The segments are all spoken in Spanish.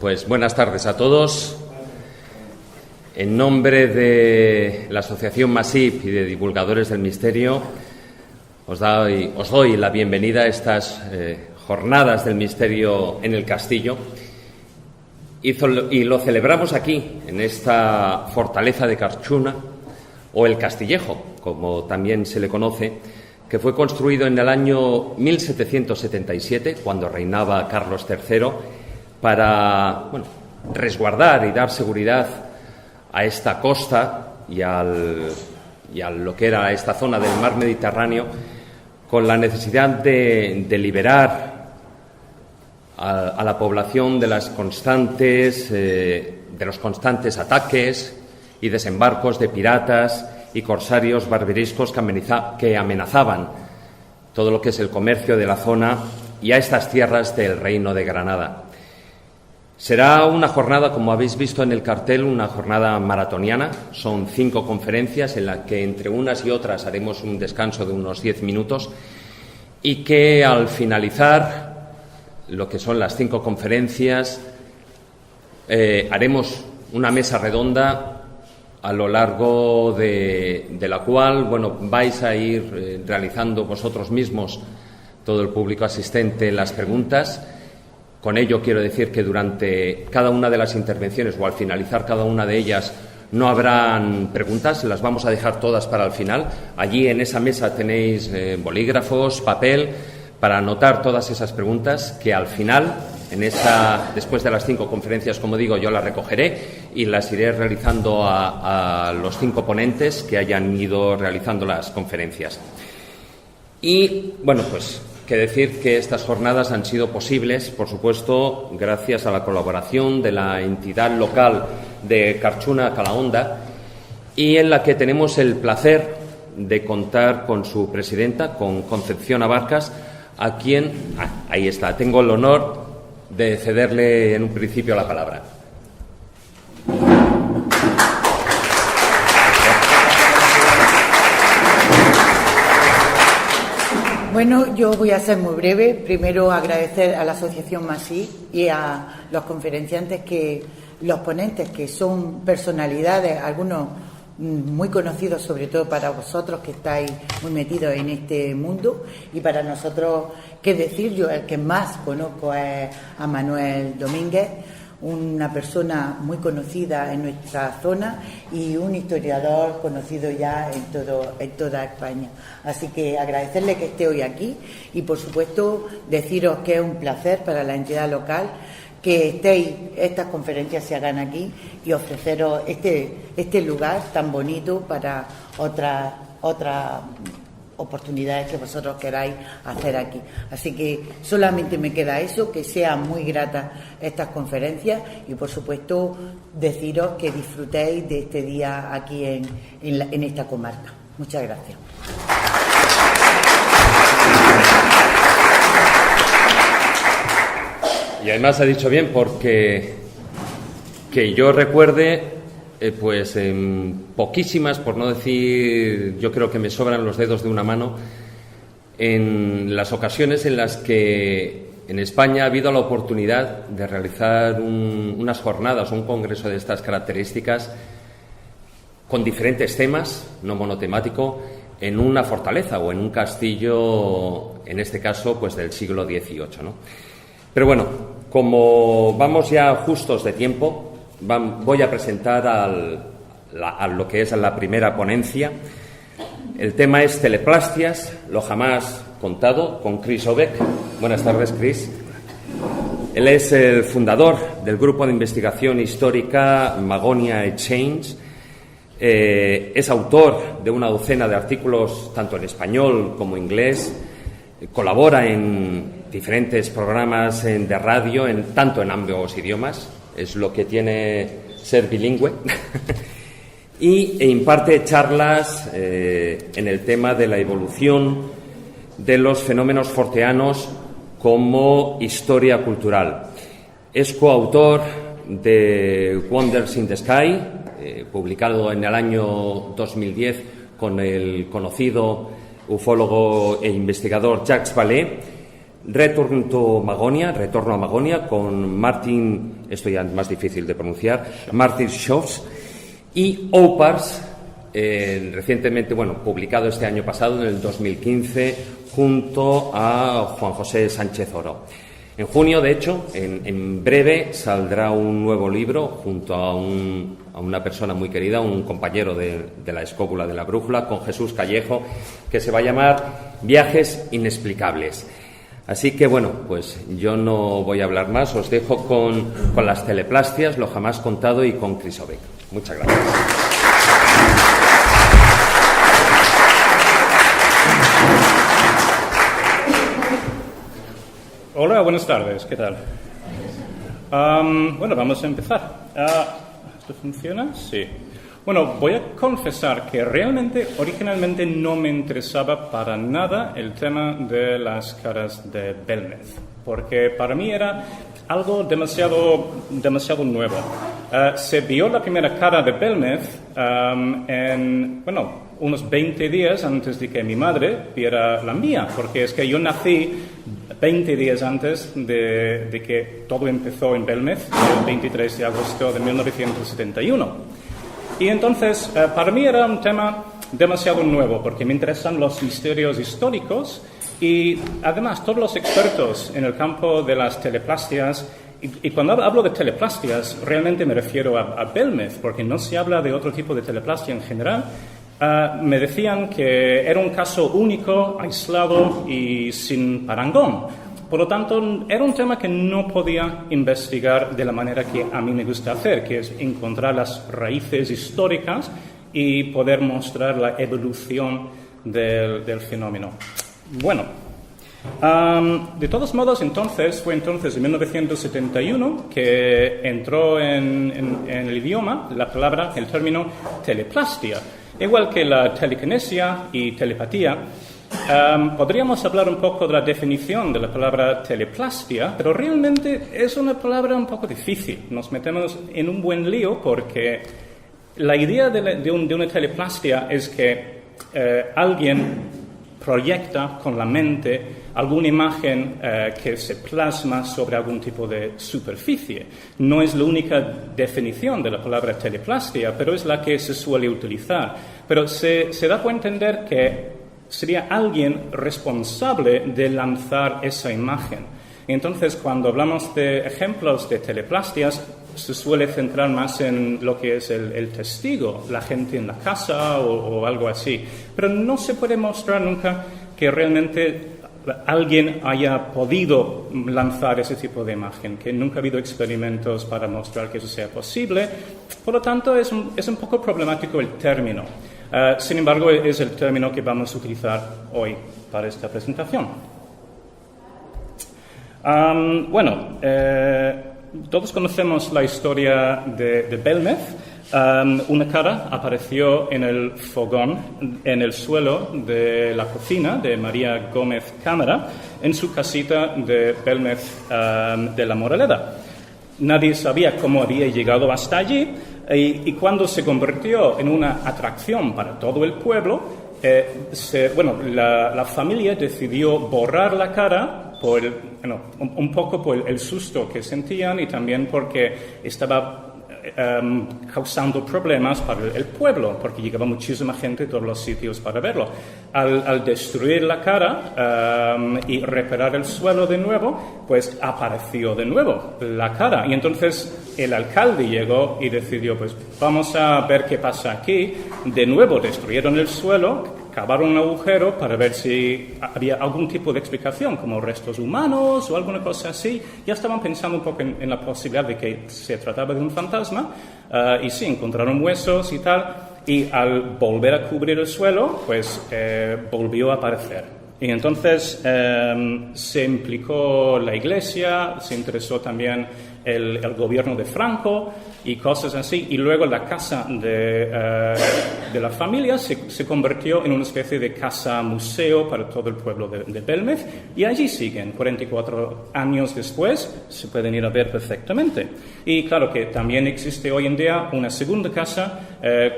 Pues buenas tardes a todos. En nombre de la Asociación Masip y de Divulgadores del Misterio, os doy la bienvenida a estas jornadas del misterio en el Castillo y lo celebramos aquí, en esta fortaleza de Carchuna, o el Castillejo, como también se le conoce, que fue construido en el año 1777, cuando reinaba Carlos III, para resguardar y dar seguridad a esta costa y a lo que era esta zona del mar Mediterráneo, con la necesidad de liberar a la población de los constantes ataques y desembarcos de piratas y corsarios barbariscos que amenazaban todo lo que es el comercio de la zona y a estas tierras del Reino de Granada. Será una jornada, como habéis visto en el cartel, una jornada maratoniana. Son 5 conferencias en las que entre unas y otras haremos un descanso de unos 10 minutos y que al finalizar lo que son las 5 conferencias haremos una mesa redonda a lo largo de la cual vais a ir realizando vosotros mismos, todo el público asistente, las preguntas. Con ello quiero decir que durante cada una de las intervenciones o al finalizar cada una de ellas no habrán preguntas, las vamos a dejar todas para el final. Allí en esa mesa tenéis bolígrafos, papel, para anotar todas esas preguntas que al final, después de las 5 conferencias, como digo, yo las recogeré y las iré realizando a los 5 ponentes que hayan ido realizando las conferencias. Y, que decir que estas jornadas han sido posibles, por supuesto, gracias a la colaboración de la entidad local de Carchuna Calahonda, y en la que tenemos el placer de contar con su presidenta, con Concepción Abarcas, a quien, ahí está, tengo el honor de cederle en un principio la palabra. Bueno, yo voy a ser muy breve. Primero, agradecer a la Asociación Masip y a los conferenciantes, los ponentes, que son personalidades, algunos muy conocidos, sobre todo para vosotros que estáis muy metidos en este mundo, y para nosotros, qué decir, yo el que más conozco es a Manuel Domínguez, una persona muy conocida en nuestra zona y un historiador conocido ya en toda España. Así que agradecerle que esté hoy aquí y, por supuesto, deciros que es un placer para la entidad local que estas conferencias se hagan aquí y ofreceros este lugar tan bonito para otras oportunidades que vosotros queráis hacer aquí. Así que solamente me queda eso, que sean muy gratas estas conferencias y, por supuesto, deciros que disfrutéis de este día aquí en esta comarca. Muchas gracias. Y además ha dicho bien, porque que yo recuerde, en poquísimas, por no decir, yo creo que me sobran los dedos de una mano, en las ocasiones en las que en España ha habido la oportunidad de realizar unas jornadas, un congreso de estas características, con diferentes temas, no monotemático, en una fortaleza o en un castillo, en este caso, del siglo XVIII, ¿no? Pero como vamos ya justos de tiempo, voy a presentar a lo que es la primera ponencia. El tema es Teleplastias, lo jamás contado, con Chris Obeck. Buenas tardes, Chris. Él es el fundador del grupo de investigación histórica Magonia Exchange. Es autor de una docena de artículos, tanto en español como en inglés. Colabora en diferentes programas de radio, tanto en ambos idiomas. Es lo que tiene ser bilingüe. E imparte charlas en el tema de la evolución de los fenómenos forteanos como historia cultural. Es coautor de Wonders in the Sky, publicado en el año 2010 con el conocido ufólogo e investigador Jacques Vallée. Retorno a Magonia, con Martin esto ya es más difícil de pronunciar, Martin Schoves, y Opars, recientemente, publicado este año pasado, en el 2015, junto a Juan José Sánchez Oro. En junio, de hecho, en breve, saldrá un nuevo libro junto a una persona muy querida, un compañero de la escóbula de la brújula, con Jesús Callejo, que se va a llamar Viajes Inexplicables. Así que, pues yo no voy a hablar más, os dejo con las teleplastias, lo jamás contado, y con Chris Obeck. Muchas gracias. Hola, buenas tardes, ¿qué tal? Vamos a empezar. ¿Esto funciona? Sí. Voy a confesar que realmente, originalmente, no me interesaba para nada el tema de las caras de Belmez, porque para mí era algo demasiado nuevo. Se vio la primera cara de Belmez unos 20 días antes de que mi madre viera la mía, porque es que yo nací 20 días antes de que todo empezó en Belmez, el 23 de agosto de 1971. Y entonces, para mí era un tema demasiado nuevo, porque me interesan los misterios históricos y, además, todos los expertos en el campo de las teleplastias. Y cuando hablo de teleplastias, realmente me refiero a Belmez, porque no se habla de otro tipo de teleplastia en general. Me decían que era un caso único, aislado y sin parangón. Por lo tanto, era un tema que no podía investigar de la manera que a mí me gusta hacer, que es encontrar las raíces históricas y poder mostrar la evolución del fenómeno. De todos modos, fue entonces en 1971 que entró en el idioma el término teleplastia. Igual que la telequinesia y telepatía, podríamos hablar un poco de la definición de la palabra teleplastia, pero realmente es una palabra un poco difícil. Nos metemos en un buen lío porque la idea de una teleplastia es que alguien proyecta con la mente alguna imagen que se plasma sobre algún tipo de superficie. No es la única definición de la palabra teleplastia, pero es la que se suele utilizar. Pero se da por entender que sería alguien responsable de lanzar esa imagen. Entonces, cuando hablamos de ejemplos de teleplastias, se suele centrar más en lo que es el testigo, la gente en la casa o algo así. Pero no se puede mostrar nunca que realmente alguien haya podido lanzar ese tipo de imagen, que nunca ha habido experimentos para mostrar que eso sea posible. Por lo tanto, es un poco problemático el término. Sin embargo, es el término que vamos a utilizar hoy para esta presentación. Todos conocemos la historia de Belmez. Una cara apareció en el fogón, en el suelo de la cocina de María Gómez Cámara, en su casita de Belmez de la Moraleda. Nadie sabía cómo había llegado hasta allí y cuando se convirtió en una atracción para todo el pueblo, la familia decidió borrar la cara un poco por el susto que sentían y también porque estaba causando problemas para el pueblo, porque llegaba muchísima gente de todos los sitios para verlo. Al destruir la cara y reparar el suelo de nuevo, pues apareció de nuevo la cara. Y entonces el alcalde llegó y decidió, pues vamos a ver qué pasa aquí. De nuevo destruyeron el suelo, cavaron un agujero para ver si había algún tipo de explicación, como restos humanos o alguna cosa así. Ya estaban pensando un poco en la posibilidad de que se trataba de un fantasma. Y sí, encontraron huesos y tal. Y al volver a cubrir el suelo, pues volvió a aparecer. Y entonces se implicó la Iglesia, se interesó también el gobierno de Franco y cosas así, y luego la casa de la familia se convirtió en una especie de casa-museo para todo el pueblo de Belmez, y allí siguen, 44 años después, se pueden ir a ver perfectamente. Y claro que también existe hoy en día una segunda casa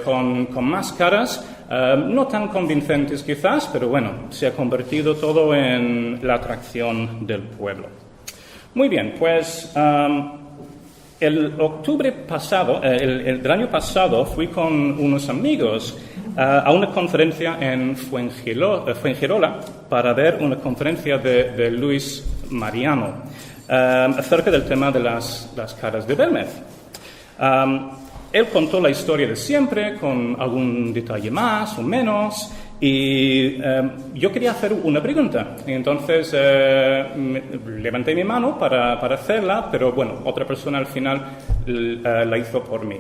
con más caras, no tan convincentes quizás, pero bueno, se ha convertido todo en la atracción del pueblo. Muy bien, pues el octubre pasado, del año pasado, fui con unos amigos a una conferencia en Fuengirola para ver una conferencia de Luis Mariano acerca del tema de las caras de Belmez. Él contó la historia de siempre, con algún detalle más o menos, y yo quería hacer una pregunta. Entonces levanté mi mano para hacerla, pero bueno, otra persona al final la hizo por mí.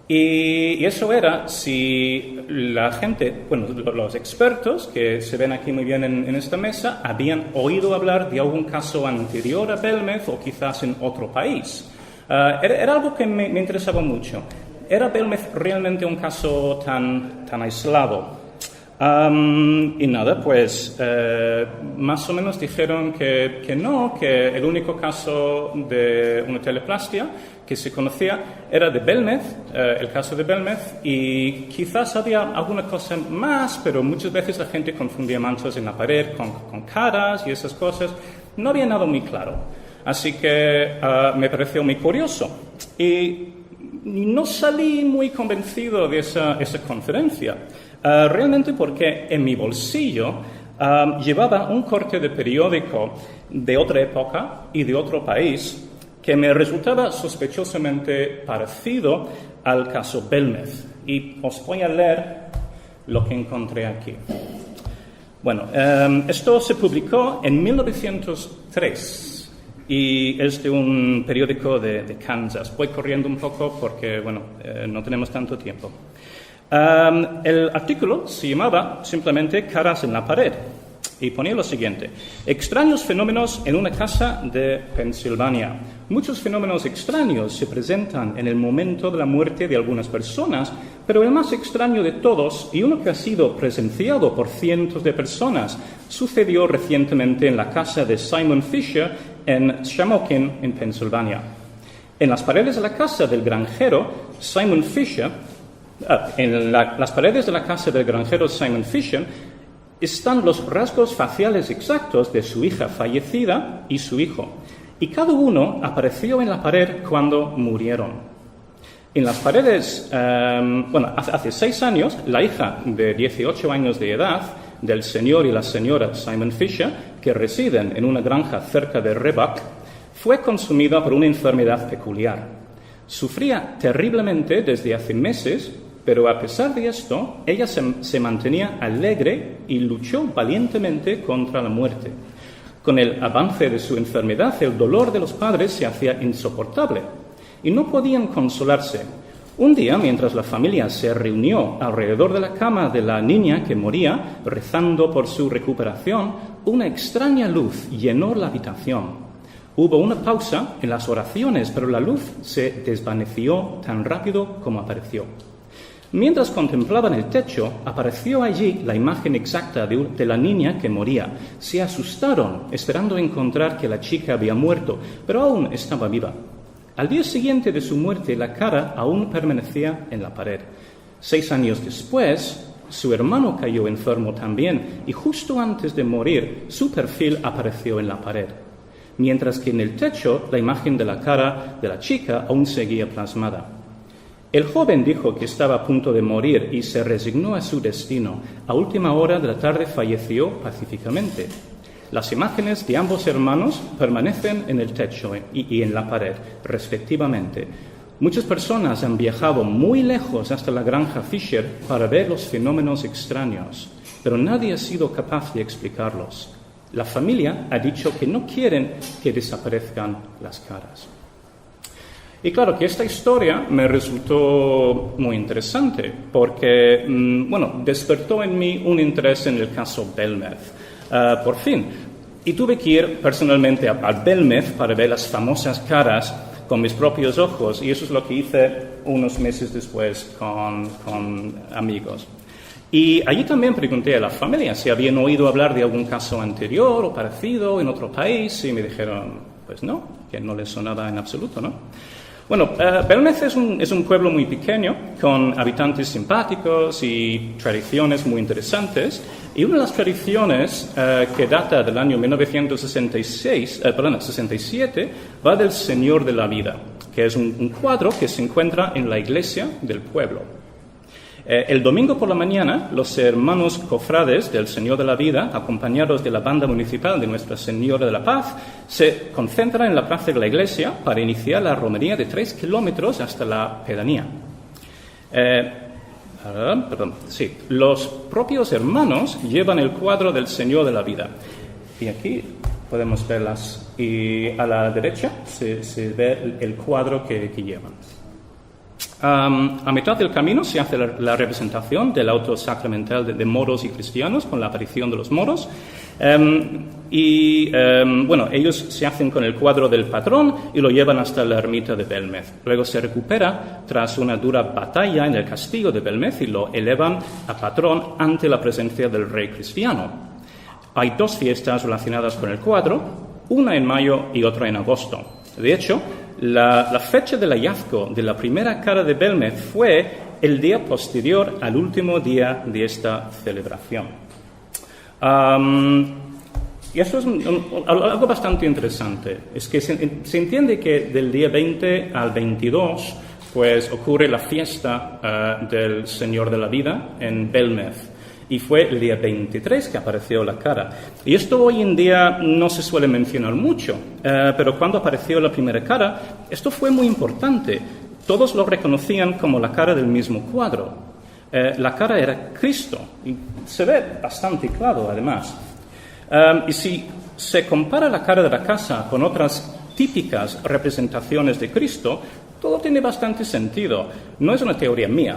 Y eso era si la gente, bueno, los expertos que se ven aquí muy bien en esta mesa, habían oído hablar de algún caso anterior a Belmez o quizás en otro país. Era algo que me interesaba mucho. ¿Era Belmez realmente un caso tan aislado? Y nada, pues más o menos dijeron que no, que el único caso de una teleplastia que se conocía era de Belmez, el caso de Belmez, y quizás había alguna cosa más, pero muchas veces la gente confundía manchas en la pared con caras y esas cosas. No había nada muy claro. Así que me pareció muy curioso. Y no salí muy convencido de esa conferencia. Realmente porque en mi bolsillo llevaba un corte de periódico de otra época y de otro país que me resultaba sospechosamente parecido al caso Belmez. Y os voy a leer lo que encontré aquí. Bueno, esto se publicó en 1903. Y es de un periódico de Kansas. Voy corriendo un poco porque, bueno, no tenemos tanto tiempo. El artículo se llamaba simplemente Caras en la pared y ponía lo siguiente: extraños fenómenos en una casa de Pensilvania. Muchos fenómenos extraños se presentan en el momento de la muerte de algunas personas, pero el más extraño de todos, y uno que ha sido presenciado por cientos de personas, sucedió recientemente en la casa de Simon Fisher en Shamokin, en Pensilvania. En las paredes de la casa del granjero Simon Fisher las paredes de la casa del granjero Simon Fisher están los rasgos faciales exactos de su hija fallecida y su hijo, y cada uno apareció en la pared cuando murieron. En las paredes, hace 6 años, la hija de 18 años de edad del señor y la señora Simon Fisher, que residen en una granja cerca de Rebac, fue consumida por una enfermedad peculiar. Sufría terriblemente desde hace meses, pero a pesar de esto, ella se mantenía alegre y luchó valientemente contra la muerte. Con el avance de su enfermedad, el dolor de los padres se hacía insoportable y no podían consolarse. Un día, mientras la familia se reunió alrededor de la cama de la niña que moría, rezando por su recuperación, una extraña luz llenó la habitación. Hubo una pausa en las oraciones, pero la luz se desvaneció tan rápido como apareció. Mientras contemplaban el techo, apareció allí la imagen exacta de la niña que moría. Se asustaron, esperando encontrar que la chica había muerto, pero aún estaba viva. Al día siguiente de su muerte, la cara aún permanecía en la pared. 6 años después, su hermano cayó enfermo también, y justo antes de morir, su perfil apareció en la pared. Mientras que en el techo, la imagen de la cara de la chica aún seguía plasmada. El joven dijo que estaba a punto de morir y se resignó a su destino. A última hora de la tarde falleció pacíficamente. Las imágenes de ambos hermanos permanecen en el techo y en la pared, respectivamente. Muchas personas han viajado muy lejos hasta la granja Fisher para ver los fenómenos extraños, pero nadie ha sido capaz de explicarlos. La familia ha dicho que no quieren que desaparezcan las caras. Y claro que esta historia me resultó muy interesante porque, despertó en mí un interés en el caso Belmez. Por fin. Y tuve que ir personalmente a Belmez para ver las famosas caras con mis propios ojos, y eso es lo que hice unos meses después con amigos. Y allí también pregunté a la familia si habían oído hablar de algún caso anterior o parecido en otro país, y me dijeron, pues no, que no les sonaba en absoluto, ¿no? Bueno, Belmez es un pueblo muy pequeño, con habitantes simpáticos y tradiciones muy interesantes. Y una de las tradiciones que data del año 1967 va del Señor de la Vida, que es un cuadro que se encuentra en la iglesia del pueblo. El domingo por la mañana, los hermanos cofrades del Señor de la Vida, acompañados de la banda municipal de Nuestra Señora de la Paz, se concentran en la plaza de la iglesia para iniciar la romería de 3 kilómetros hasta la pedanía. Los propios hermanos llevan el cuadro del Señor de la Vida. Y aquí podemos verlas. Y a la derecha se ve el cuadro que llevan. A mitad del camino se hace la representación del auto sacramental de moros y cristianos con la aparición de los moros. Ellos se hacen con el cuadro del patrón y lo llevan hasta la ermita de Belmez. Luego se recupera tras una dura batalla en el castillo de Belmez y lo elevan a patrón ante la presencia del rey cristiano. Hay 2 fiestas relacionadas con el cuadro, una en mayo y otra en agosto. De hecho, la fecha del hallazgo de la primera cara de Belmez fue el día posterior al último día de esta celebración. Y eso es algo bastante interesante. Es que se entiende que del día 20 al 22 pues, ocurre la fiesta del Señor de la Vida en Belmez. Y fue el día 23 que apareció la cara. Y esto hoy en día no se suele mencionar mucho, pero cuando apareció la primera cara, esto fue muy importante. Todos lo reconocían como la cara del mismo cuadro. La cara era Cristo, y se ve bastante claro además. Y si se compara la cara de la casa con otras típicas representaciones de Cristo, todo tiene bastante sentido. No es una teoría mía.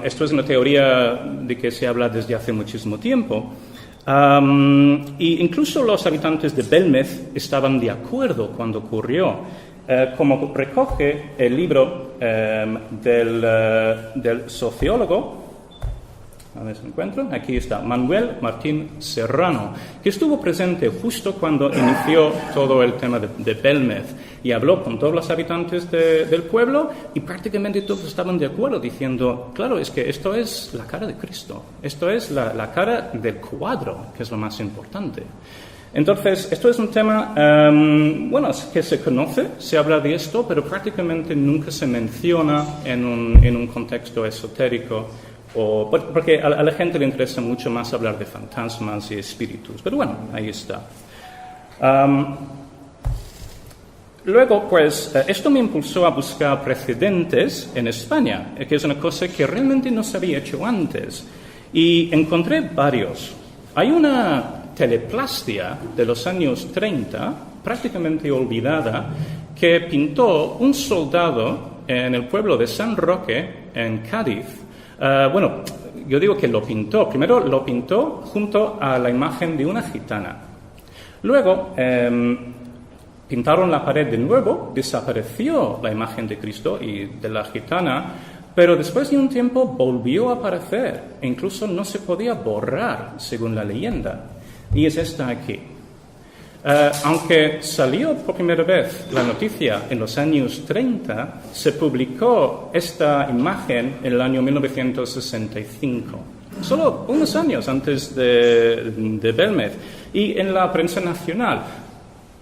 Esto es una teoría de que se habla desde hace muchísimo tiempo. Y incluso los habitantes de Belmez estaban de acuerdo cuando ocurrió. Como recoge el libro del sociólogo, a ver si lo encuentro, aquí está, Manuel Martín Serrano, que estuvo presente justo cuando inició todo el tema de Belmez y habló con todos los habitantes del pueblo y prácticamente todos estaban de acuerdo diciendo, claro, es que esto es la cara de Cristo, esto es la cara del cuadro, que es lo más importante. Entonces, esto es un tema, que se conoce, se habla de esto, pero prácticamente nunca se menciona en un contexto esotérico, porque a la gente le interesa mucho más hablar de fantasmas y espíritus. Pero bueno, ahí está. Luego, pues, esto me impulsó a buscar precedentes en España, que es una cosa que realmente no se había hecho antes. Y encontré varios. Hay una teleplastia de los años 30, prácticamente olvidada, que pintó un soldado en el pueblo de San Roque, en Cádiz. Yo digo que lo pintó. Primero lo pintó junto a la imagen de una gitana. Luego pintaron la pared de nuevo, desapareció la imagen de Cristo y de la gitana, pero después de un tiempo volvió a aparecer e incluso no se podía borrar, según la leyenda. Y es esta aquí. Aunque salió por primera vez la noticia en los años 30, se publicó esta imagen en el año 1965, solo unos años antes de Belmez, y en la prensa nacional.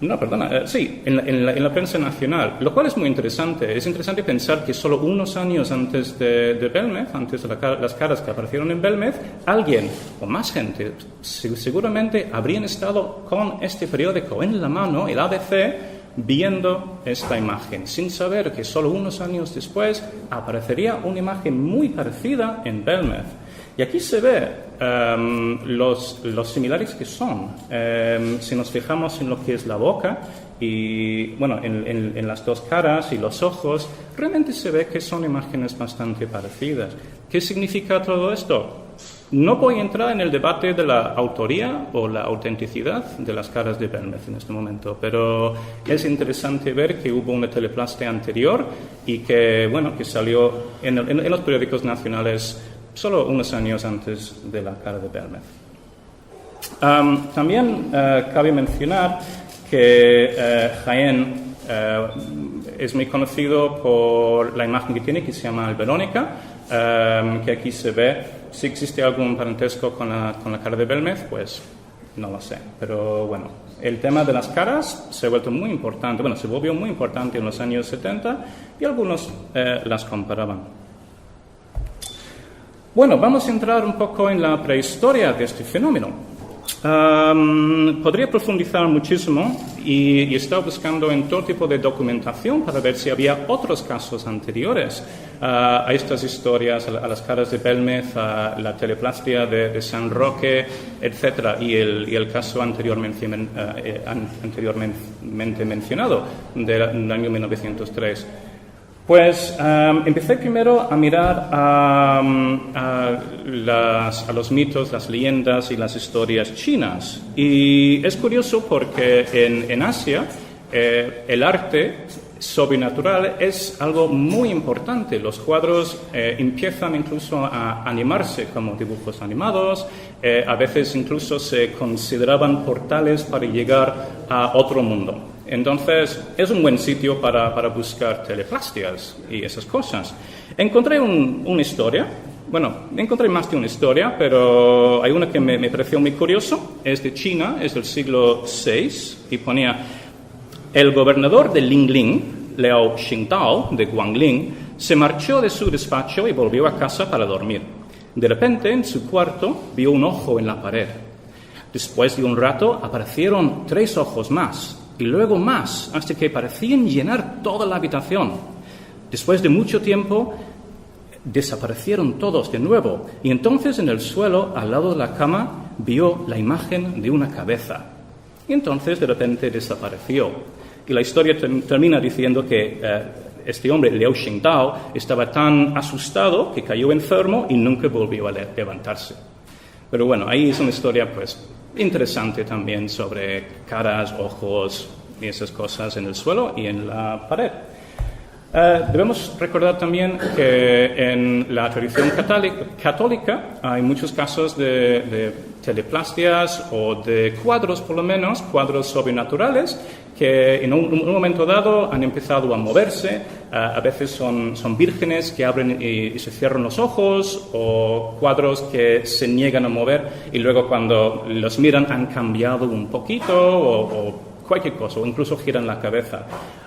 En la prensa nacional, lo cual es muy interesante. Es interesante pensar que solo unos años antes de Belmez, antes de las caras que aparecieron en Belmez, alguien o más gente seguramente habrían estado con este periódico en la mano, el ABC, viendo esta imagen, sin saber que solo unos años después aparecería una imagen muy parecida en Belmez. Y aquí se ve los similares que son. Si nos fijamos en lo que es la boca y en las dos caras y los ojos, realmente se ve que son imágenes bastante parecidas. ¿Qué significa todo esto? No voy a entrar en el debate de la autoría o la autenticidad de las caras de Belmez en este momento, pero es interesante ver que hubo una teleplastia anterior y que salió en los periódicos nacionales solo unos años antes de la cara de Belmez. También cabe mencionar que Jaén es muy conocido por la imagen que tiene, que se llama el Verónica, que aquí se ve. Si existe algún parentesco con la cara de Belmez, pues no lo sé. Pero bueno, el tema de las caras se ha vuelto muy importante. Bueno, se volvió muy importante en los años 70 y algunos las comparaban. Bueno, vamos a entrar un poco en la prehistoria de este fenómeno. Podría profundizar muchísimo y estaba buscando en todo tipo de documentación para ver si había otros casos anteriores a estas historias, a las caras de Belmez, a la teleplastia de San Roque, etc. Y el caso anteriormente mencionado del año 1903. Pues empecé primero a mirar a los mitos, las leyendas y las historias chinas. Y es curioso porque en Asia el arte sobrenatural es algo muy importante. Los cuadros empiezan incluso a animarse como dibujos animados. A veces incluso se consideraban portales para llegar a otro mundo. Entonces, es un buen sitio para buscar teleplastias y esas cosas. Encontré una historia. Bueno, encontré más de una historia, pero hay una que me pareció muy curioso. Es de China, es del siglo VI, y ponía: el gobernador de Lingling, Liao Xingtao, de Guangling, se marchó de su despacho y volvió a casa para dormir. De repente, en su cuarto, vio un ojo en la pared. Después de un rato, aparecieron 3 ojos más, y luego más, hasta que parecían llenar toda la habitación. Después de mucho tiempo, desaparecieron todos de nuevo, y entonces en el suelo, al lado de la cama, vio la imagen de una cabeza. Y entonces, de repente, desapareció. Y la historia termina diciendo que este hombre, Liao Xingtao, estaba tan asustado que cayó enfermo y nunca volvió a levantarse. Pero bueno, ahí es una historia, pues, interesante también sobre caras, ojos y esas cosas en el suelo y en la pared. Debemos recordar también que en la tradición católica hay muchos casos de teleplastias o de cuadros, por lo menos, cuadros sobrenaturales que en un momento dado han empezado a moverse. A veces son vírgenes que abren y se cierran los ojos, o cuadros que se niegan a mover y luego cuando los miran han cambiado un poquito o cualquier cosa, o incluso giran la cabeza.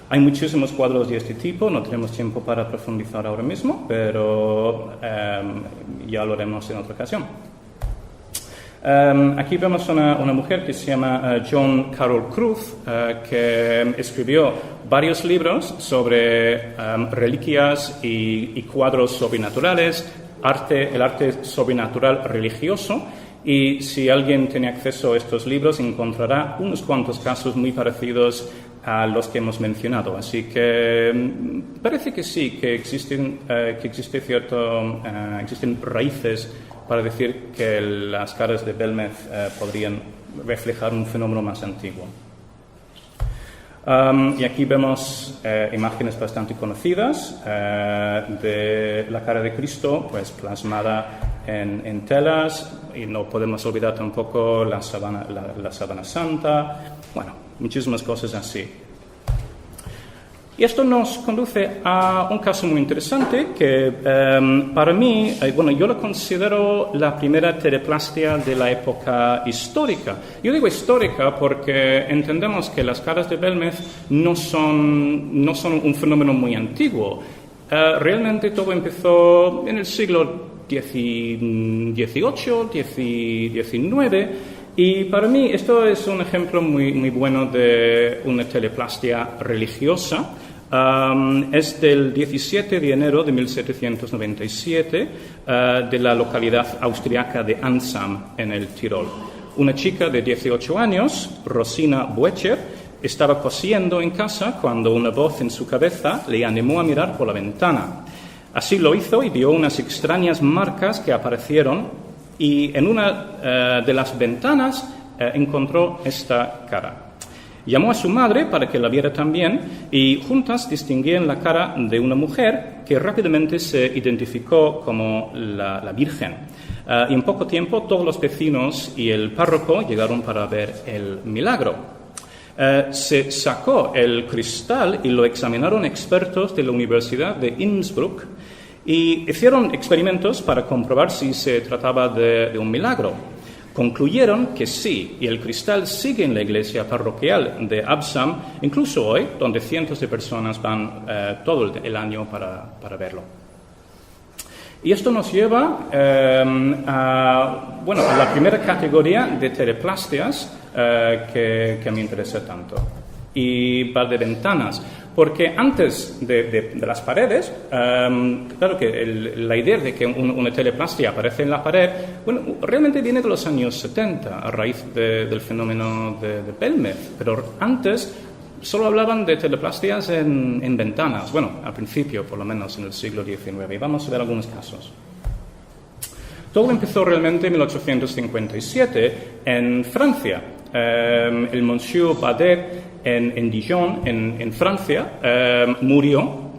Hay muchísimos cuadros de este tipo, no tenemos tiempo para profundizar ahora mismo, pero ya lo haremos en otra ocasión. Aquí vemos una mujer que se llama Joan Carol Cruz, que escribió varios libros sobre reliquias y cuadros sobrenaturales, el arte sobrenatural religioso. Y si alguien tiene acceso a estos libros, encontrará unos cuantos casos muy parecidos a los que hemos mencionado. Así que parece que sí, que existen raíces para decir que las caras de Belmez podrían reflejar un fenómeno más antiguo. Y aquí vemos imágenes bastante conocidas de la cara de Cristo, pues plasmada en telas, y no podemos olvidar tampoco la sábana santa, bueno, muchísimas cosas así. Y esto nos conduce a un caso muy interesante que para mí, yo lo considero la primera teleplastia de la época histórica. Yo digo histórica porque entendemos que las caras de Belmez no son un fenómeno muy antiguo. Realmente todo empezó en el siglo XVIII, XIX, y para mí esto es un ejemplo muy bueno de una teleplastia religiosa. Es del 17 de enero de 1797 de la localidad austriaca de Ansam, en el Tirol. Una chica de 18 años, Rosina Buecher, estaba cosiendo en casa cuando una voz en su cabeza le animó a mirar por la ventana. Así lo hizo y vio unas extrañas marcas que aparecieron, y en una de las ventanas encontró esta cara. Llamó a su madre para que la viera también, y juntas distinguían la cara de una mujer que rápidamente se identificó como la Virgen. Y en poco tiempo todos los vecinos y el párroco llegaron para ver el milagro. Se sacó el cristal y lo examinaron expertos de la Universidad de Innsbruck y hicieron experimentos para comprobar si se trataba de un milagro. Concluyeron que sí, y el cristal sigue en la iglesia parroquial de Absam, incluso hoy, donde cientos de personas van todo el año para verlo. Y esto nos lleva a la primera categoría de teleplastias que me interesa tanto, y va de ventanas. Porque antes de las paredes, claro que la idea de que una teleplastia aparece en la pared, realmente viene de los años 70, a raíz del fenómeno de Belmez. Pero antes solo hablaban de teleplastias en ventanas, al principio, por lo menos en el siglo XIX. Y vamos a ver algunos casos. Todo empezó realmente en 1857 en Francia. El Monsieur Badet en Dijon, en Francia, murió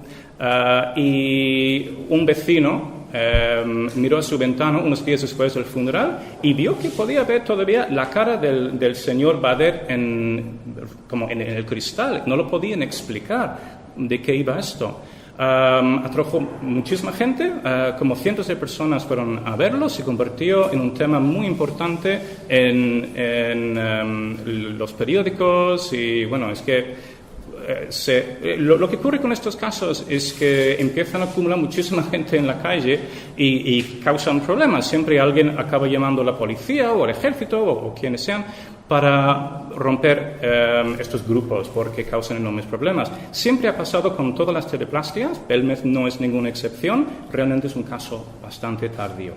y un vecino miró a su ventana unos días después del funeral y vio que podía ver todavía la cara del señor Badet como en el cristal. No lo podían explicar de qué iba esto. Atrajo muchísima gente, como cientos de personas fueron a verlo, se convirtió en un tema muy importante en los periódicos y es que lo que ocurre con estos casos es que empiezan a acumular muchísima gente en la calle y causan problemas. Siempre alguien acaba llamando a la policía o al ejército o quienes sean para romper estos grupos porque causan enormes problemas. Siempre ha pasado con todas las teleplastias, Belmez no es ninguna excepción, realmente es un caso bastante tardío.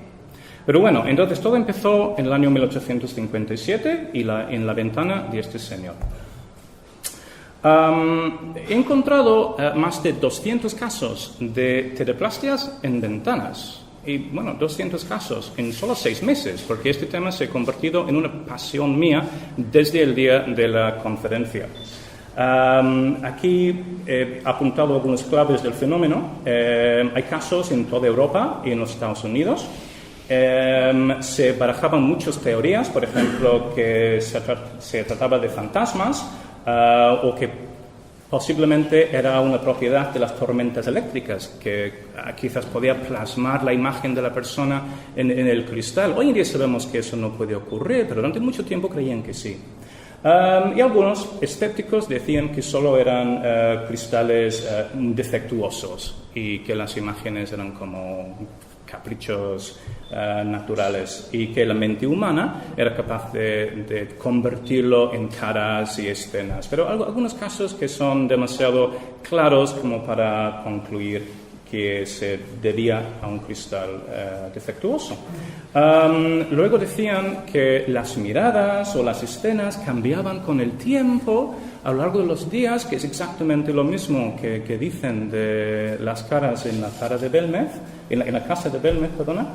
Pero entonces todo empezó en el año 1857 y en la ventana de este señor. He encontrado más de 200 casos de teleplastias en ventanas. Y 200 casos en solo 6 meses, porque este tema se ha convertido en una pasión mía desde el día de la conferencia. Aquí he apuntado algunas claves del fenómeno. Hay casos en toda Europa y en los Estados Unidos. Se barajaban muchas teorías, por ejemplo, que se trataba de fantasmas o que posiblemente era una propiedad de las tormentas eléctricas, que quizás podía plasmar la imagen de la persona en el cristal. Hoy en día sabemos que eso no puede ocurrir, pero durante mucho tiempo creían que sí. Y algunos escépticos decían que solo eran cristales defectuosos y que las imágenes eran como caprichos naturales y que la mente humana era capaz de convertirlo en caras y escenas. Pero algunos casos que son demasiado claros como para concluir que se debía a un cristal defectuoso. Luego decían que las miradas o las escenas cambiaban con el tiempo a lo largo de los días, que es exactamente lo mismo que dicen de las caras en la cara de Belmez, en la casa de Belmez, perdona.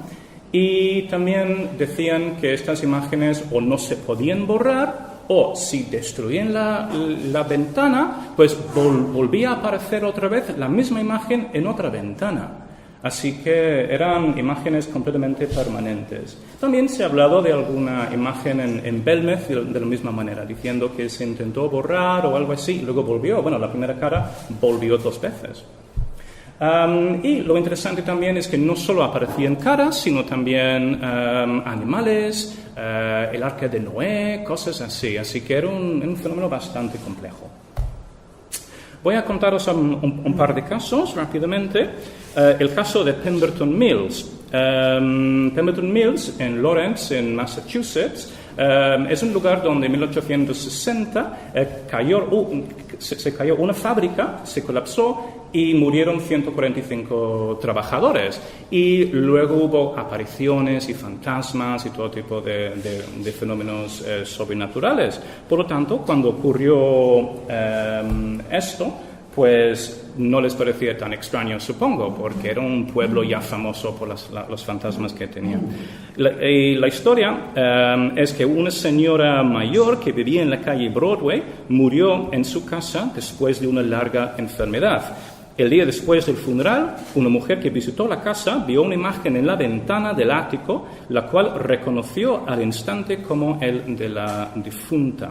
Y también decían que estas imágenes o no se podían borrar o si destruían la ventana, pues volvía a aparecer otra vez la misma imagen en otra ventana. Así que eran imágenes completamente permanentes. También se ha hablado de alguna imagen en Belmez de la misma manera, diciendo que se intentó borrar o algo así, y luego volvió. La primera cara volvió 2 veces. Y lo interesante también es que no solo aparecían caras, sino también animales, el arca de Noé, cosas así. Así que era un fenómeno bastante complejo. Voy a contaros un par de casos rápidamente. El caso de Pemberton Mills. Pemberton Mills, en Lawrence, en Massachusetts, es un lugar donde en 1860 se cayó una fábrica, se colapsó y murieron 145 trabajadores. Y luego hubo apariciones y fantasmas y todo tipo de fenómenos sobrenaturales. Por lo tanto, cuando ocurrió esto, pues no les parecía tan extraño, supongo, porque era un pueblo ya famoso por los fantasmas que tenía. La historia es que una señora mayor que vivía en la calle Broadway murió en su casa después de una larga enfermedad. El día después del funeral, una mujer que visitó la casa vio una imagen en la ventana del ático, la cual reconoció al instante como el de la difunta.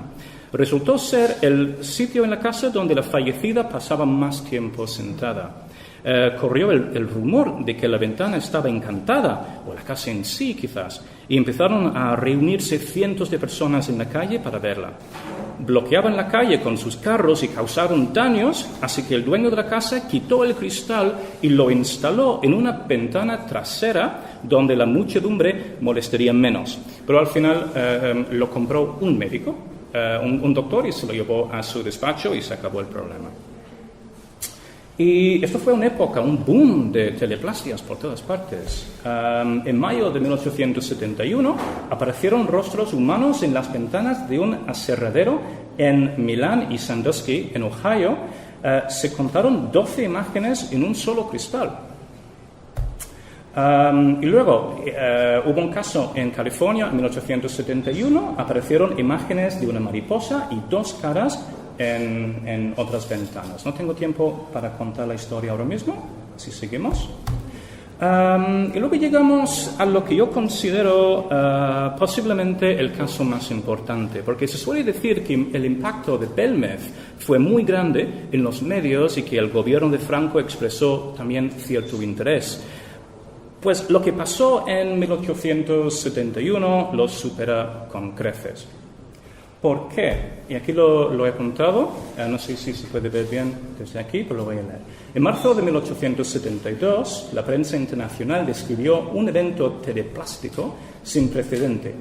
Resultó ser el sitio en la casa donde la fallecida pasaba más tiempo sentada. corrió el rumor de que la ventana estaba encantada, o la casa en sí quizás, y empezaron a reunirse cientos de personas en la calle para verla. Bloqueaban la calle con sus carros y causaron daños, así que el dueño de la casa quitó el cristal y lo instaló en una ventana trasera donde la muchedumbre molestaría menos. Pero al final lo compró un médico, un doctor, y se lo llevó a su despacho y se acabó el problema. Y esto fue una época, un boom de teleplastias por todas partes. En mayo de 1871 aparecieron rostros humanos en las ventanas de un aserradero en Milán y Sandusky, en Ohio. Se contaron 12 imágenes en un solo cristal. Y luego hubo un caso en California en 1871, aparecieron imágenes de una mariposa y 2 caras en otras ventanas. No tengo tiempo para contar la historia ahora mismo, así seguimos. Y luego llegamos a lo que yo considero posiblemente el caso más importante, porque se suele decir que el impacto de Belmez fue muy grande en los medios y que el gobierno de Franco expresó también cierto interés. Pues lo que pasó en 1871 lo supera con creces. ¿Por qué? Y aquí lo he apuntado, no sé si se puede ver bien desde aquí, pero lo voy a leer. En marzo de 1872, la prensa internacional describió un evento teleplástico sin precedente.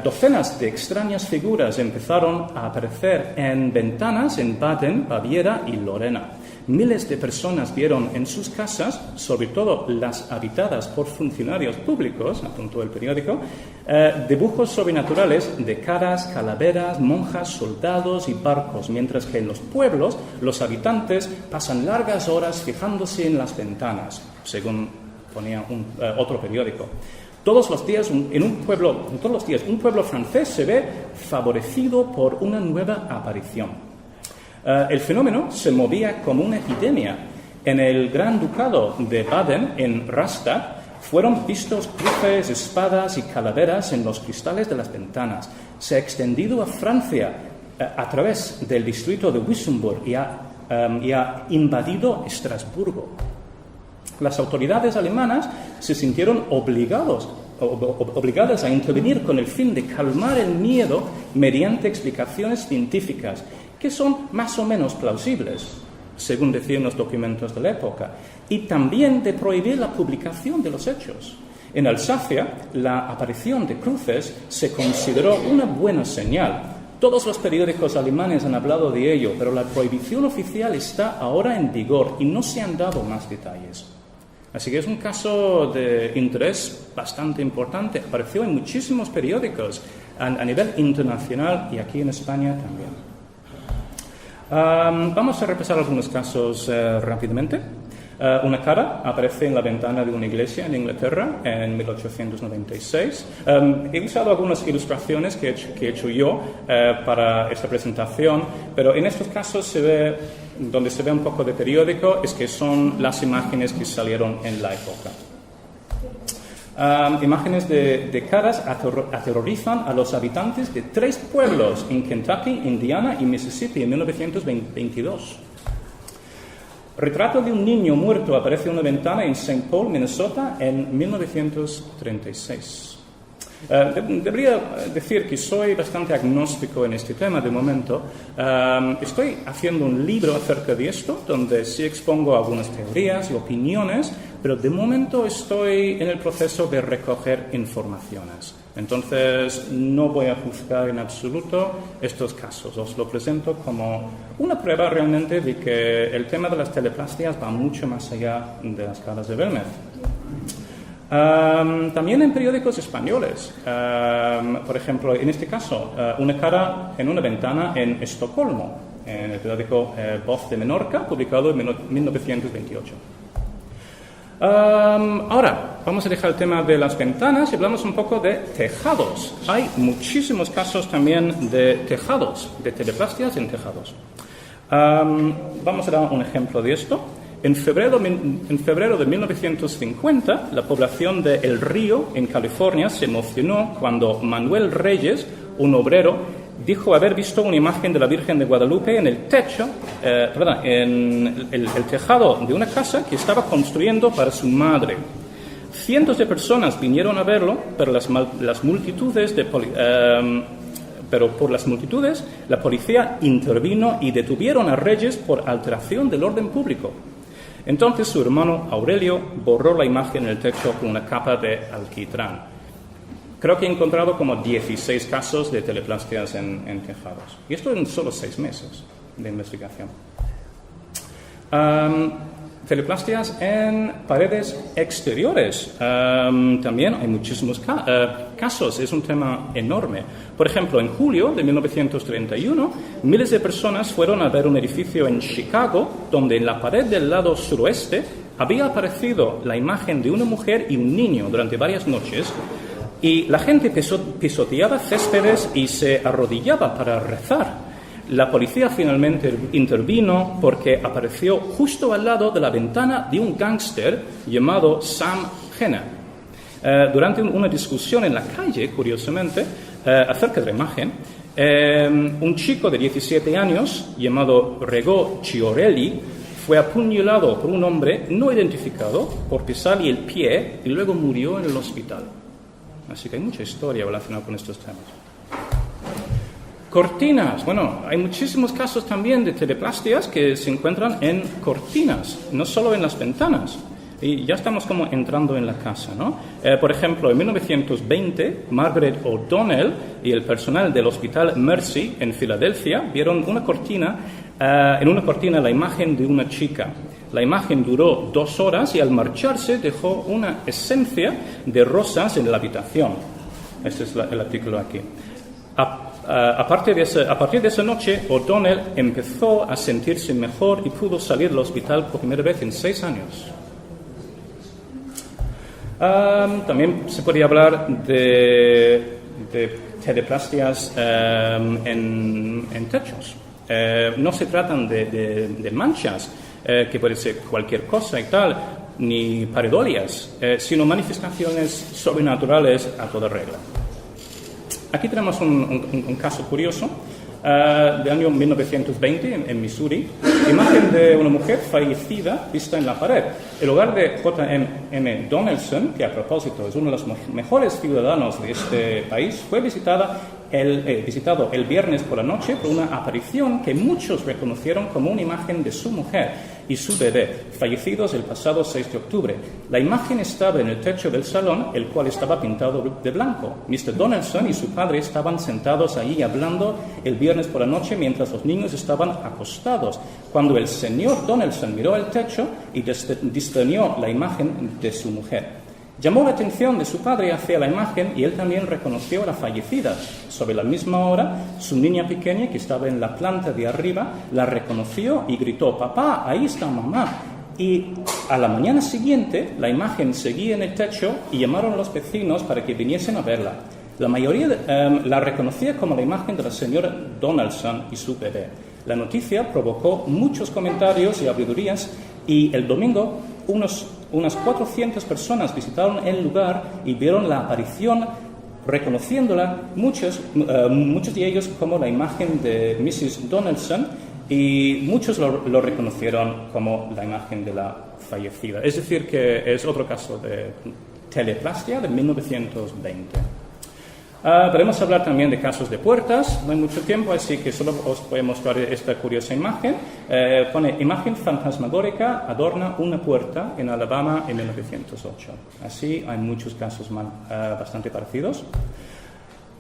Docenas de extrañas figuras empezaron a aparecer en ventanas en Baden, Baviera y Lorena. Miles de personas vieron en sus casas, sobre todo las habitadas por funcionarios públicos, apuntó el periódico, dibujos sobrenaturales de caras, calaveras, monjas, soldados y barcos, mientras que en los pueblos los habitantes pasan largas horas fijándose en las ventanas, según ponía otro periódico. Todos los días un pueblo francés se ve favorecido por una nueva aparición. El fenómeno se movía como una epidemia. En el Gran Ducado de Baden, en Rastatt, fueron vistos cruces, espadas y calaveras en los cristales de las ventanas. Se ha extendido a Francia a través del distrito de Wissembourg y ha invadido Estrasburgo. Las autoridades alemanas se sintieron obligadas a intervenir con el fin de calmar el miedo mediante explicaciones científicas que son más o menos plausibles, según decían los documentos de la época, y también de prohibir la publicación de los hechos. En Alsacia, la aparición de cruces se consideró una buena señal. Todos los periódicos alemanes han hablado de ello, pero la prohibición oficial está ahora en vigor y no se han dado más detalles. Así que es un caso de interés bastante importante. Apareció en muchísimos periódicos a nivel internacional y aquí en España también. Vamos a repasar algunos casos rápidamente. Una cara aparece en la ventana de una iglesia en Inglaterra en 1896. He usado algunas ilustraciones que he hecho yo para esta presentación, pero en estos casos donde se ve un poco de periódico es que son las imágenes que salieron en la época. Imágenes de caras aterrorizan a los habitantes de 3 pueblos en Kentucky, Indiana y Mississippi en 1922. Retrato de un niño muerto aparece en una ventana en St. Paul, Minnesota, en 1936. Debería decir que soy bastante agnóstico en este tema de momento. Estoy haciendo un libro acerca de esto, donde sí expongo algunas teorías y opiniones, pero de momento estoy en el proceso de recoger informaciones. Entonces, no voy a juzgar en absoluto estos casos. Os lo presento como una prueba realmente de que el tema de las teleplastias va mucho más allá de las caras de Belmez. También en periódicos españoles, por ejemplo, en este caso, una cara en una ventana en Estocolmo, en el periódico Voz de Menorca, publicado en 1928. Ahora, vamos a dejar el tema de las ventanas y hablamos un poco de tejados. Hay muchísimos casos también de tejados, de teleplastias en tejados. Vamos a dar un ejemplo de esto. En febrero de 1950, la población de El Río, en California, se emocionó cuando Manuel Reyes, un obrero, dijo haber visto una imagen de la Virgen de Guadalupe en el techo, en el tejado de una casa que estaba construyendo para su madre. Cientos de personas vinieron a verlo, pero por las multitudes la policía intervino y detuvieron a Reyes por alteración del orden público. Entonces su hermano Aurelio borró la imagen en el techo con una capa de alquitrán. Creo que he encontrado como 16 casos de teleplastias en tejados. Y esto en solo 6 meses de investigación. Teleplastias en paredes exteriores. También hay muchísimos casos. Es un tema enorme. Por ejemplo, en julio de 1931, miles de personas fueron a ver un edificio en Chicago donde en la pared del lado suroeste había aparecido la imagen de una mujer y un niño durante varias noches. Y la gente pisoteaba céspedes y se arrodillaba para rezar. La policía finalmente intervino porque apareció justo al lado de la ventana de un gángster llamado Sam Henna. Durante una discusión en la calle, curiosamente, acerca de la imagen, un chico de 17 años llamado Rego Chiorelli fue apuñalado por un hombre no identificado por pisarle el pie y luego murió en el hospital. Así que hay mucha historia relacionada con estos temas. Cortinas. Bueno, hay muchísimos casos también de teleplastias que se encuentran en cortinas, no solo en las ventanas. Y ya estamos como entrando en la casa, ¿no? Por ejemplo, en 1920, Margaret O'Donnell y el personal del Hospital Mercy en Filadelfia vieron en una cortina la imagen de una chica. La imagen duró 2 horas y al marcharse dejó una esencia de rosas en la habitación. Este es el artículo aquí. A partir de esa noche, O'Donnell empezó a sentirse mejor y pudo salir del hospital por primera vez en 6 años. También se podría hablar de teleplastias en techos. No se tratan de manchas, que puede ser cualquier cosa y tal, ni pareidolias, sino manifestaciones sobrenaturales a toda regla. Aquí tenemos un caso curioso del año 1920 en Missouri, imagen de una mujer fallecida vista en la pared. El hogar de J.M. Donaldson, que a propósito es uno de los mejores ciudadanos de este país, fue visitado el viernes por la noche por una aparición que muchos reconocieron como una imagen de su mujer y su bebé, fallecidos el pasado 6 de octubre. La imagen estaba en el techo del salón, el cual estaba pintado de blanco. Mr. Donaldson y su padre estaban sentados allí hablando el viernes por la noche mientras los niños estaban acostados, cuando el señor Donaldson miró el techo y discernió la imagen de su mujer. Llamó la atención de su padre hacia la imagen y él también reconoció a la fallecida. Sobre la misma hora, su niña pequeña, que estaba en la planta de arriba, la reconoció y gritó: «Papá, ahí está mamá». Y a la mañana siguiente, la imagen seguía en el techo y llamaron a los vecinos para que viniesen a verla. La mayoría la reconocía como la imagen de la señora Donaldson y su bebé. La noticia provocó muchos comentarios y habladurías y el domingo unas 400 personas visitaron el lugar y vieron la aparición, reconociéndola, muchos de ellos como la imagen de Mrs. Donaldson, y muchos lo reconocieron como la imagen de la fallecida. Es decir, que es otro caso de teleplastia de 1920. Podemos hablar también de casos de puertas. No hay mucho tiempo, así que solo os voy a mostrar esta curiosa imagen. Pone: imagen fantasmagórica adorna una puerta en Alabama en 1908. Así hay muchos casos bastante parecidos.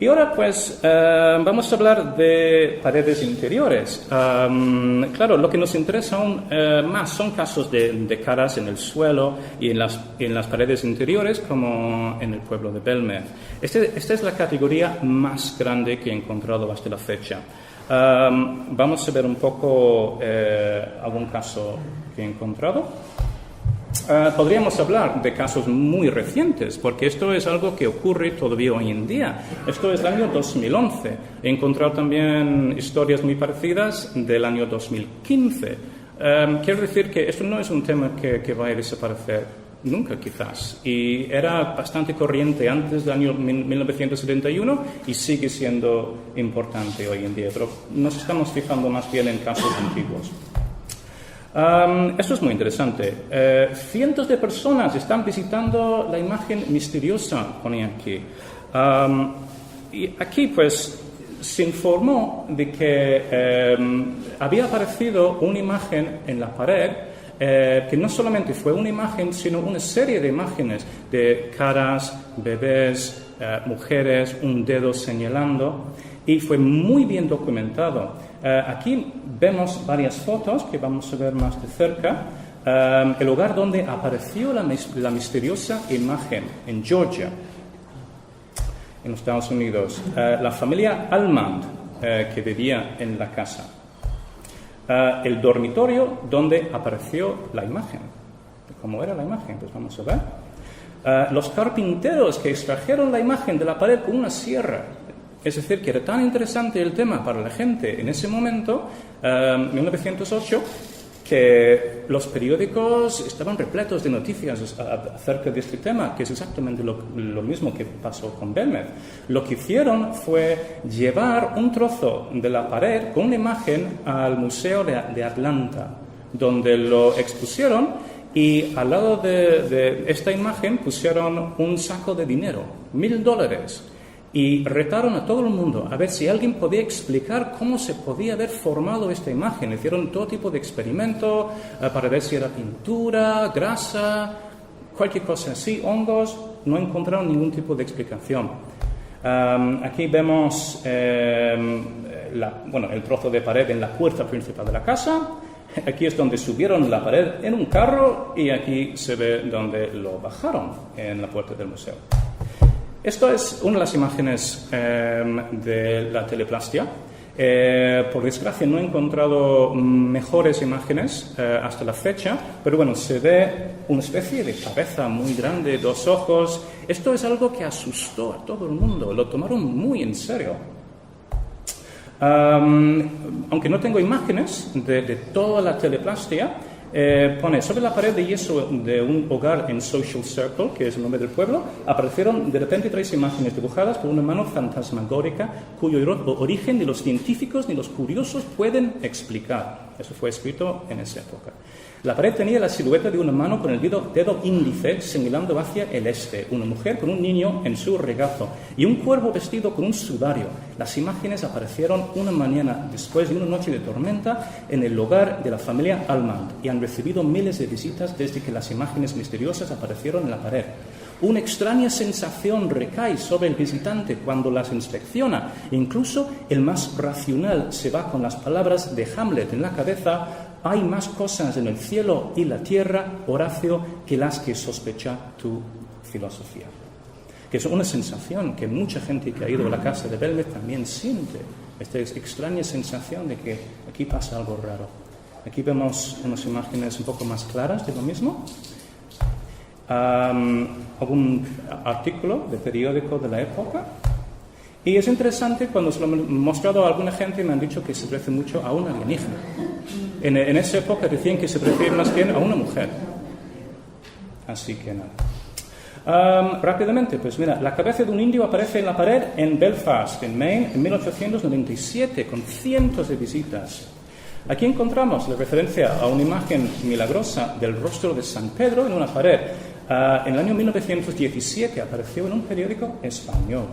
Y ahora pues vamos a hablar de paredes interiores. Claro, lo que nos interesa aún más son casos de caras en el suelo y en las paredes interiores, como en el pueblo de Belmez. Esta es la categoría más grande que he encontrado hasta la fecha. Vamos a ver un poco algún caso que he encontrado. Podríamos hablar de casos muy recientes, porque esto es algo que ocurre todavía hoy en día. Esto es el año 2011. He encontrado también historias muy parecidas del año 2015. Quiero decir que esto no es un tema que va a desaparecer nunca quizás. Y era bastante corriente antes del año 1971 y sigue siendo importante hoy en día, pero nos estamos fijando más bien en casos antiguos. Esto es muy interesante. Cientos de personas están visitando la imagen misteriosa, ponía aquí. Y aquí, pues, se informó de que había aparecido una imagen en la pared que no solamente fue una imagen, sino una serie de imágenes de caras, bebés, mujeres, un dedo señalando, y fue muy bien documentado. Aquí vemos varias fotos que vamos a ver más de cerca. El lugar donde apareció la misteriosa imagen, en Georgia, en los Estados Unidos. La familia Almond, que vivía en la casa. El dormitorio donde apareció la imagen. ¿Cómo era la imagen? Pues vamos a ver. Los carpinteros que extrajeron la imagen de la pared con una sierra. Es decir, que era tan interesante el tema para la gente en ese momento, 1908, que los periódicos estaban repletos de noticias acerca de este tema, que es exactamente lo mismo que pasó con Belmez. Lo que hicieron fue llevar un trozo de la pared con una imagen al Museo de Atlanta, donde lo expusieron, y al lado de esta imagen pusieron un saco de dinero, $1,000, y retaron a todo el mundo a ver si alguien podía explicar cómo se podía haber formado esta imagen. Hicieron todo tipo de experimentos para ver si era pintura, grasa, cualquier cosa así, hongos. No encontraron ningún tipo de explicación. Aquí vemos el trozo de pared en la puerta principal de la casa. Aquí es donde subieron la pared en un carro, y aquí se ve donde lo bajaron, en la puerta del museo. Esto es una de las imágenes de la teleplastia. Por desgracia no he encontrado mejores imágenes hasta la fecha, pero bueno, se ve una especie de cabeza muy grande, 2 ojos. Esto es algo que asustó a todo el mundo, lo tomaron muy en serio. Aunque no tengo imágenes de toda la teleplastia, pone sobre la pared de yeso de un hogar en Social Circle, que es el nombre del pueblo, aparecieron de repente 3 imágenes dibujadas por una mano fantasmagórica cuyo origen ni los científicos ni los curiosos pueden explicar. Eso fue escrito en esa época. La pared tenía la silueta de una mano con el dedo índice señalando hacia el este, una mujer con un niño en su regazo y un cuervo vestido con un sudario. Las imágenes aparecieron una mañana después de una noche de tormenta en el hogar de la familia Almond y han recibido miles de visitas desde que las imágenes misteriosas aparecieron en la pared. Una extraña sensación recae sobre el visitante cuando las inspecciona. Incluso el más racional se va con las palabras de Hamlet en la cabeza: hay más cosas en el cielo y la tierra, Horacio, que las que sospecha tu filosofía. Que es una sensación que mucha gente que ha ido a la casa de Belmez también siente. Esta extraña sensación de que aquí pasa algo raro. Aquí vemos unas imágenes un poco más claras de lo mismo. Algún artículo de periódico de la época. Y es interesante, cuando se lo he mostrado a alguna gente me han dicho que se parece mucho a un alienígena. En esa época decían que se parecía más bien a una mujer. Así que nada. Rápidamente, pues mira, la cabeza de un indio aparece en la pared en Belfast, en Maine, en 1897, con cientos de visitas. Aquí encontramos la referencia a una imagen milagrosa del rostro de San Pedro en una pared. En el año 1917 apareció en un periódico español.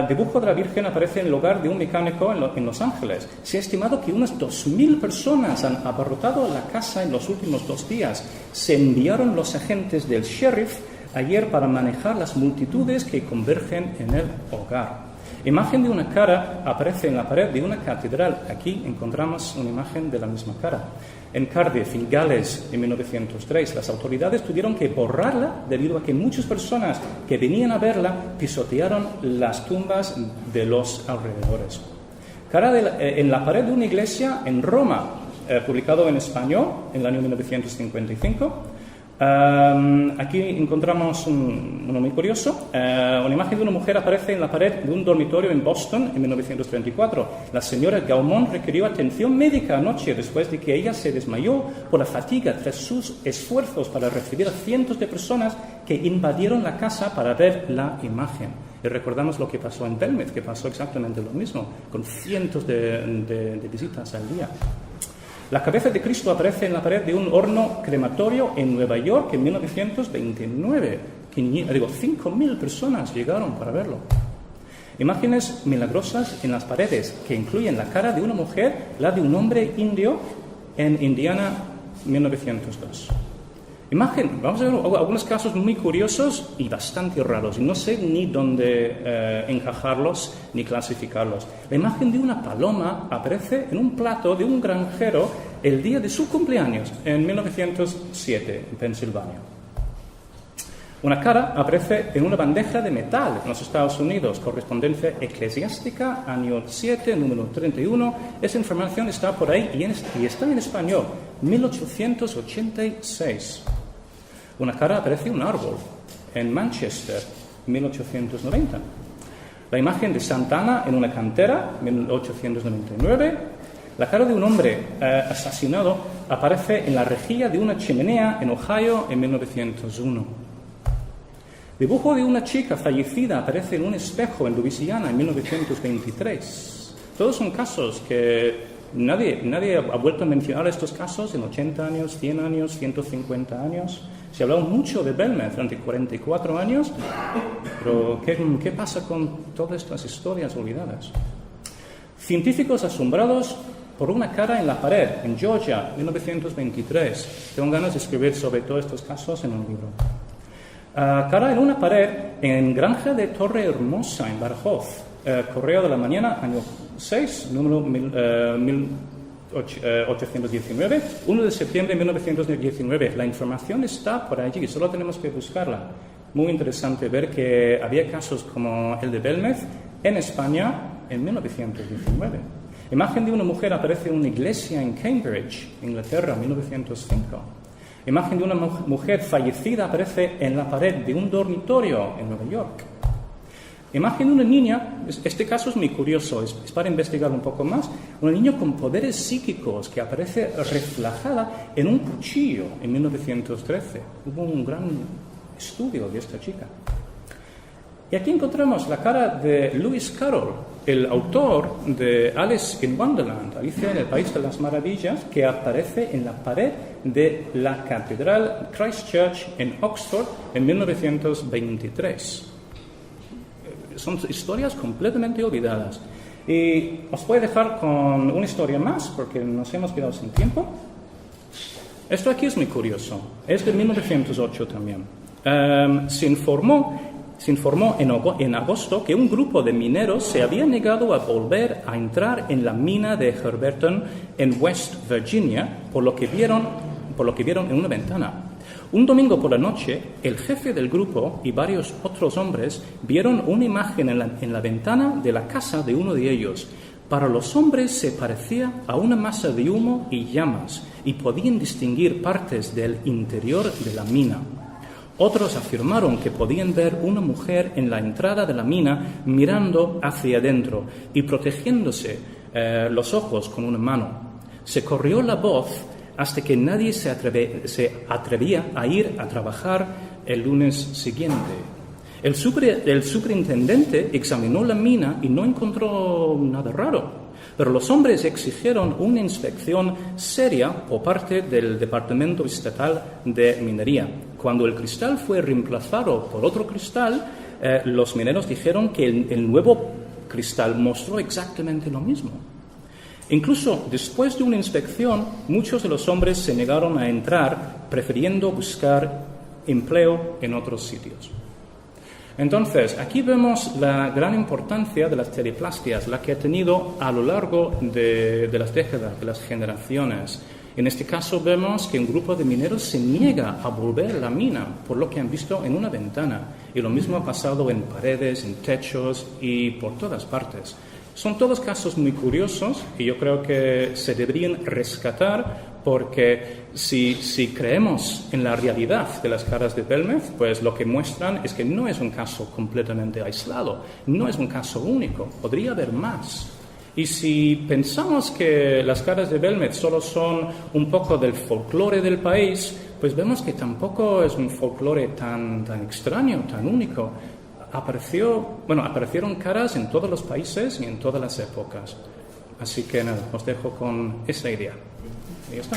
Dibujo de la Virgen aparece en el hogar de un mecánico en Los Ángeles. Se ha estimado que unas 2.000 personas han abarrotado la casa en los últimos 2 días. Se enviaron los agentes del sheriff ayer para manejar las multitudes que convergen en el hogar. Imagen de una cara aparece en la pared de una catedral. Aquí encontramos una imagen de la misma cara. En Cardiff, en Gales, en 1903, las autoridades tuvieron que borrarla debido a que muchas personas que venían a verla pisotearon las tumbas de los alrededores. Cara en la pared de una iglesia en Roma, publicado en español en el año 1955. Aquí encontramos uno muy curioso. Una imagen de una mujer aparece en la pared de un dormitorio en Boston en 1934. La señora Gaumont requirió atención médica anoche después de que ella se desmayó por la fatiga tras sus esfuerzos para recibir a cientos de personas que invadieron la casa para ver la imagen. Y recordamos lo que pasó en Belmez, que pasó exactamente lo mismo, con cientos de visitas al día. La cabeza de Cristo aparece en la pared de un horno crematorio en Nueva York en 1929. 5.000 personas llegaron para verlo. Imágenes milagrosas en las paredes que incluyen la cara de una mujer, la de un hombre indio en Indiana 1902. Vamos a ver algunos casos muy curiosos y bastante raros, y no sé ni dónde encajarlos ni clasificarlos. La imagen de una paloma aparece en un plato de un granjero el día de su cumpleaños, en 1907, en Pensilvania. Una cara aparece en una bandeja de metal en los Estados Unidos, Correspondencia Eclesiástica, año 7, número 31. Esa información está por ahí y está en español, 1886. Una cara aparece en un árbol, en Manchester, 1890. La imagen de Santa Ana en una cantera, 1899. La cara de un hombre asesinado aparece en la rejilla de una chimenea en Ohio, en 1901. Dibujo de una chica fallecida aparece en un espejo en Louisiana, en 1923. Todos son casos que nadie ha vuelto a mencionar estos casos en 80 años, 100 años, 150 años. Se ha hablado mucho de Belmez durante 44 años, pero ¿qué pasa con todas estas historias olvidadas? Científicos asombrados por una cara en la pared, en Georgia, 1923. Tengo ganas de escribir sobre todos estos casos en un libro. Cara en una pared en Granja de Torre Hermosa, en Badajoz. Correo de la Mañana, año 6, número 1819, 1 de septiembre de 1919. La información está por allí, solo tenemos que buscarla. Muy interesante ver que había casos como el de Belmez en España en 1919. Imagen de una mujer aparece en una iglesia en Cambridge, Inglaterra, 1905. Imagen de una mujer fallecida aparece en la pared de un dormitorio en Nueva York. Imagen de una niña, este caso es muy curioso, es para investigar un poco más, una niña con poderes psíquicos que aparece reflejada en un cuchillo en 1913. Hubo un gran estudio de esta chica. Y aquí encontramos la cara de Lewis Carroll, el autor de Alice in Wonderland, Alicia en el País de las Maravillas, que aparece en la pared de la Catedral Christ Church en Oxford en 1923. Son historias completamente olvidadas. Y os voy a dejar con una historia más, porque nos hemos quedado sin tiempo. Esto aquí es muy curioso. Es de 1908 también. Se informó en agosto que un grupo de mineros se había negado a volver a entrar en la mina de Herberton en West Virginia, por lo que vieron en una ventana. Un domingo por la noche, el jefe del grupo y varios otros hombres vieron una imagen en la ventana de la casa de uno de ellos. Para los hombres se parecía a una masa de humo y llamas, y podían distinguir partes del interior de la mina. Otros afirmaron que podían ver una mujer en la entrada de la mina mirando hacia adentro y protegiéndose los ojos con una mano. Se corrió la voz hasta que nadie se atrevía a ir a trabajar el lunes siguiente. El superintendente examinó la mina y no encontró nada raro, pero los hombres exigieron una inspección seria por parte del Departamento Estatal de Minería. Cuando el cristal fue reemplazado por otro cristal, los mineros dijeron que el nuevo cristal mostró exactamente lo mismo. Incluso después de una inspección, muchos de los hombres se negaron a entrar, prefiriendo buscar empleo en otros sitios. Entonces, aquí vemos la gran importancia de las teleplastias, la que ha tenido a lo largo de las décadas, de las generaciones. En este caso vemos que un grupo de mineros se niega a volver a la mina por lo que han visto en una ventana. Y lo mismo ha pasado en paredes, en techos y por todas partes. Son todos casos muy curiosos y yo creo que se deberían rescatar porque si creemos en la realidad de las caras de Belmez, pues lo que muestran es que no es un caso completamente aislado, no es un caso único, podría haber más. Y si pensamos que las caras de Belmez solo son un poco del folclore del país, pues vemos que tampoco es un folclore tan extraño, tan único. Aparecieron caras en todos los países y en todas las épocas. Así que nada, os dejo con esa idea. Y ya está.